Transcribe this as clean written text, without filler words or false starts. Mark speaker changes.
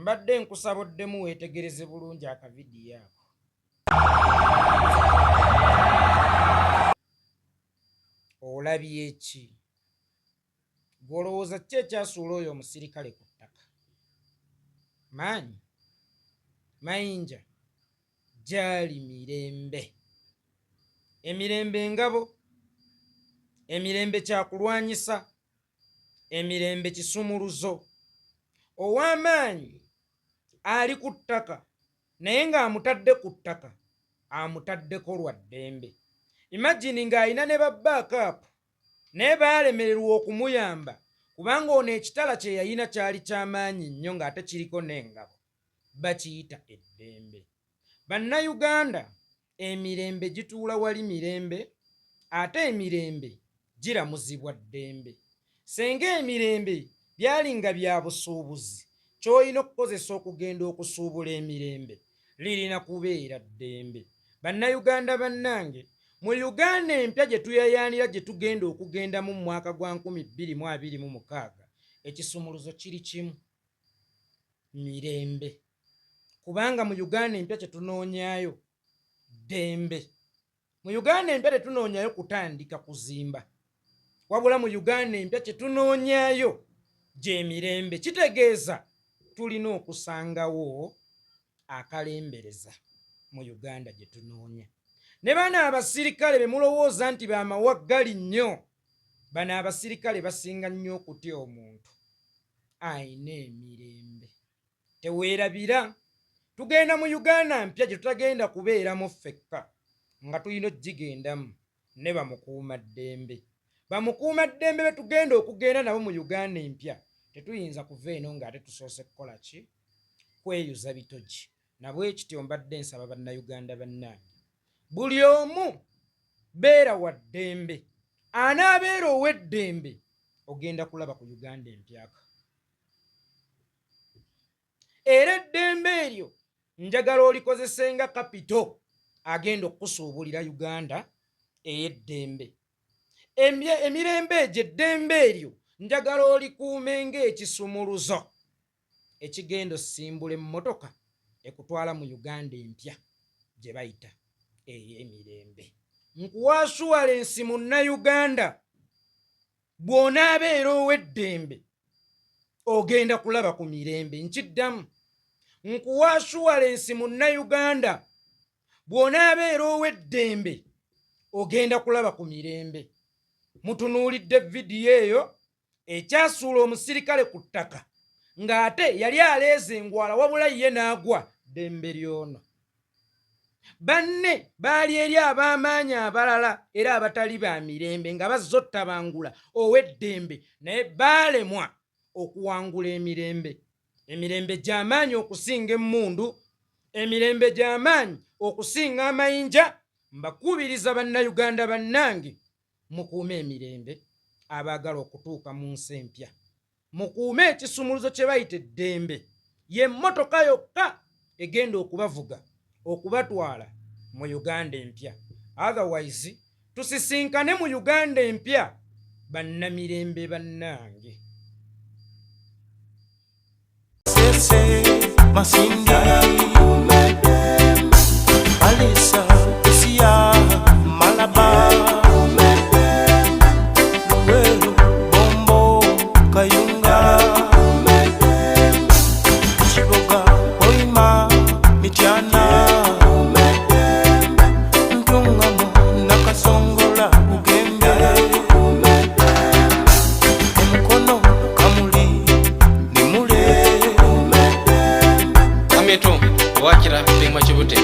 Speaker 1: mbadde nkusaboddemu weetegereze bulungi akavidiyo ako. Olabye ki? Gw'olowooza ki ekyasuula oyo omusirikale ku ttaka? Maanyi, mayinja, gyali mirembe. Emirembe ngabo, emirembe kyakulwanyisa, emirembe kisumuluzo. Ow'amaanyi ali ku ttaka naye ng'amutadde ku ttaka amutaddeko lwa ddembe. Imagine ng'alina ne ba backup naye baalemererwa okumuyamba kubanga ono ekitala kye yalina kyali ky'amaanyi nnyo ng'ate kiriko n'engabo. Bakiyita eddembe. Bannayuganda, emirembe gituula wali mirembe ate emirembe giramuzibwa ddembe. Senga emirembe byalinga bya busuubuzi, ky'olina okukozesa okugenda okusuubula emirembe lirina kubeera ddembe. Bannayuganda bannange, mu Uganda empya gye tuyayaanira gye tugenda okugendamu mu mwaka gwa 2026, ekisumuluzo kiri kimu: mirembe. Kubanga mu Uganda empya kye tunoonyaayo ddembe. Mu Uganda empya tetunoonyaayo kutandika kuzimba, wabula mu Uganda empya kye tunoonyaayo gy'emirembe. Kitegeeza tulina okusangawo akalembereza mu Uganda gye tunoonya. Ne bano abasirikale be mulowooza nti bamawaggali nnyo, bano abasirikale basinga nnyo okutya omuntu ayina emirembe. Teweerabira, tugenda mu Uganda mpya gye tutagenda kubeeramu ffekka, nga tulina ogigendamu ne bamukuumaddembe. Bamukuumaddembe be tugenda okugenda nabo mu Uganda empya, tetuyinza kuva eno ng'ate tusoose kukola ki? Kweyuza bitogi. Nabwe ekityo mbadde nsaba bannayuganda bannange, buli omu beera wa ddembe. Anaabeera ow'eddembe ogenda kulaba ku Uganda empyaka. Era eddembe eryo njagala olikozese nga kapito agenda okusuubulira Uganda ey'eddembe. Emirembe egyo, eddembe eryo njagala olikuume ng'ekisumuluzo ekigenda osimbula emmotoka ekutwala mu Uganda empya gye bayita ey'emirembe. Nkuwa assuwalensi munnayuganda, bw'onaabeera ow'eddembe ogenda kulaba ku mirembe. Nkiddamu, nkuwa assuwalensi munnayuganda, bw'onaabeera ow'eddembe ogenda kulaba ku mirembe. Mutunuulidde vidiyo eyo ekyasuula omusirikale ku ttaka ng'ate yali aleeze engwala wabula ye n'agwa ddembe lyono. Banne baali eri ab'amaanyi abalala era abatali ba mirembe nga bazza ottabangula ow'eddembe, naye baalemwa okuwangula emirembe. Emirembe gy'amaanyi okusinga emmundu, emirembe gy'amaanyi okusinga amayinja. Mbakubiriza bannayuganda bannange, mukuume emirembe. Abaagala okutuuka mu nsi empya, mukuume ekisumuluzo kye bayita eddembe. Ye mmotoka yokka egenda okubavuga okubatwala mu Uganda empya. Otherwise tusisinkane mu Uganda empya bannamirembe bannange.
Speaker 2: Alisa Isia Malaba Luwero Bombo Kayunga Chiboga Hoima Mityana Ntungamo Nakasongola Ugembe Emukono Kamuli Nimule Kameto Wakira Pima Chibute.